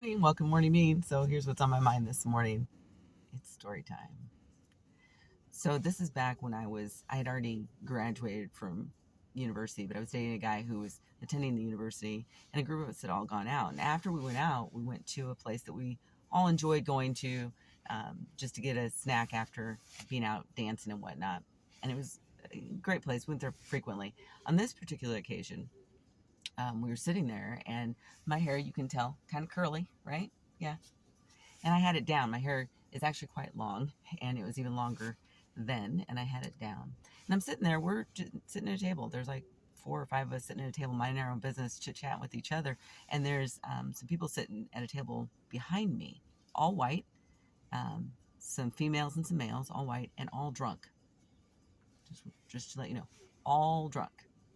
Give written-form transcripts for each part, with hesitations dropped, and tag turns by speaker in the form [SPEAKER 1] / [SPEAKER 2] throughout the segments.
[SPEAKER 1] Welcome, morning me. So here's what's on my mind this morning. It's story time. So this is back when I had already graduated from university, but I was dating a guy who was attending the university, and a group of us had all gone out. And after we went out, we went to a place that we all enjoyed going to, just to get a snack after being out dancing and whatnot. And it was a great place. We went there frequently. On this particular occasion, we were sitting there, and my hair, you can tell, kind of curly, right? Yeah, and I had it down. My hair is actually quite long, and it was even longer then, and I had it down. And I'm sitting there. We're just sitting at a table. There's like 4 or 5 of us sitting at a table, minding our own business, chit chatting with each other. And there's some people sitting at a table behind me, all white. Some females and some males, all white and all drunk. Just to let you know, all drunk.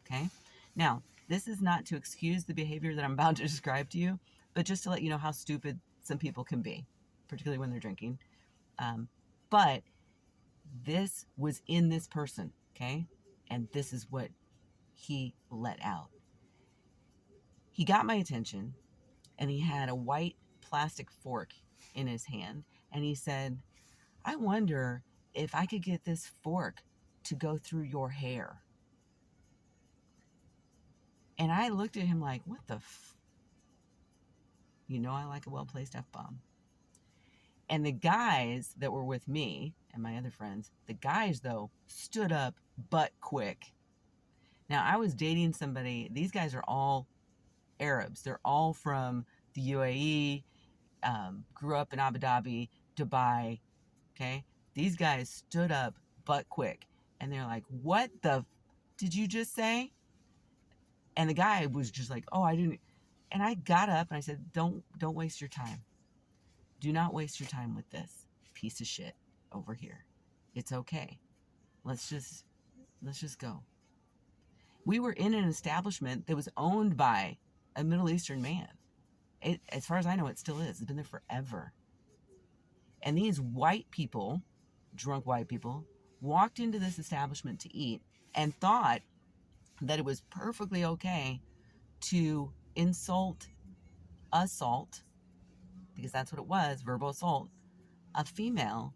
[SPEAKER 1] Okay. Now, this is not to excuse the behavior that I'm about to describe to you, but just to let you know how stupid some people can be, particularly when they're drinking. But this was in this person, okay? And this is what he let out. He got my attention, and he had a white plastic fork in his hand, and he said, I wonder if I could get this fork to go through your hair. And I looked at him like, what the You know I like a well-placed F-bomb. And the guys that were with me and my other friends, the guys, though, stood up butt quick. Now, I was dating somebody, these guys are all Arabs. They're all from the UAE, grew up in Abu Dhabi, Dubai, okay? These guys stood up butt quick. And they're like, what the did you just say? And the guy was just like, oh, I didn't. And I got up and I said, don't waste your time. Do not waste your time with this piece of shit over here. It's okay. Let's just go. We were in an establishment that was owned by a Middle Eastern man. As far as I know, it still is. It's been there forever. And these white people, drunk white people, walked into this establishment to eat and thought that it was perfectly okay to assault, because that's what it was, verbal assault, a female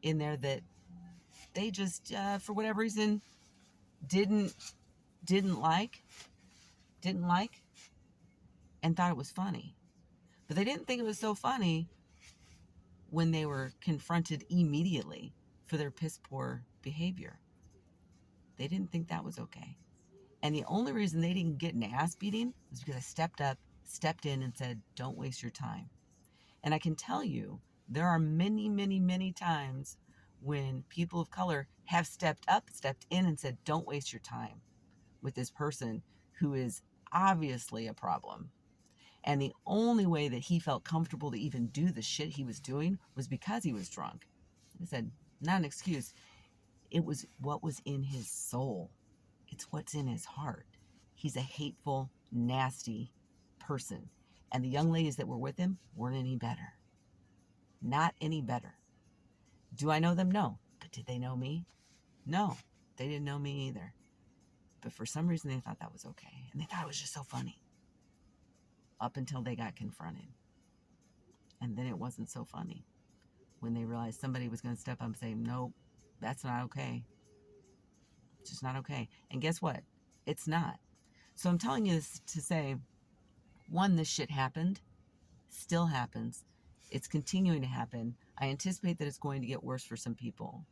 [SPEAKER 1] in there that they just, for whatever reason, didn't didn't like, didn't like, and thought it was funny. But they didn't think it was so funny when they were confronted immediately for their piss poor behavior. They didn't think that was okay. And the only reason they didn't get an ass beating was because I stepped up, stepped in, and said, don't waste your time. And I can tell you, there are many, many, many times when people of color have stepped up, stepped in, and said, don't waste your time with this person who is obviously a problem. And the only way that he felt comfortable to even do the shit he was doing was because he was drunk. I said, not an excuse. It was what was in his soul. It's what's in his heart. He's a hateful, nasty person. And the young ladies that were with him weren't any better. Not any better. Do I know them? No. But did they know me? No. They didn't know me either. But for some reason, they thought that was okay. And they thought it was just so funny. Up until they got confronted. And then it wasn't so funny. When they realized somebody was going to step up and say, nope, that's not okay. It's just not okay. And guess what? It's not. So I'm telling you this to say, one, this shit happened, still happens. It's continuing to happen. I anticipate that it's going to get worse for some people.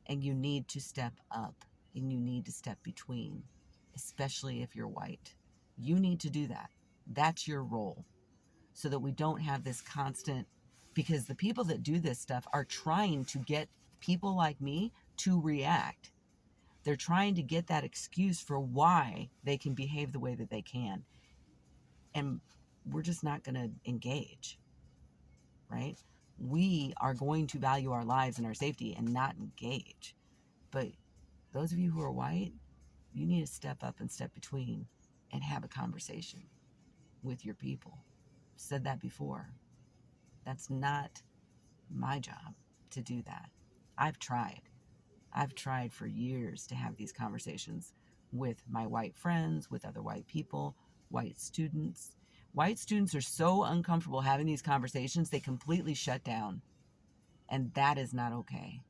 [SPEAKER 1] And you need to step up and you need to step between, especially if you're white. You need to do that. That's your role, so that we don't have this constant, because the people that do this stuff are trying to get people like me to react. They're trying to get that excuse for why they can behave the way that they can. And we're just not going to engage, right? We are going to value our lives and our safety and not engage. But those of you who are white, you need to step up and step between and have a conversation with your people. I've said that before. That's not my job to do that. I've tried. I've tried for years to have these conversations with my white friends, with other white people, white students. White students are so uncomfortable having these conversations, they completely shut down. And that is not okay,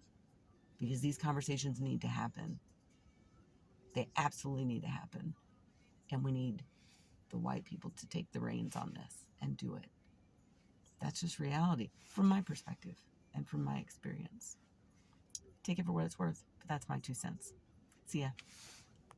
[SPEAKER 1] because these conversations need to happen. They absolutely need to happen. And we need the white people to take the reins on this and do it. That's just reality from my perspective and from my experience. Take it for what it's worth, but that's my 2 cents. See ya.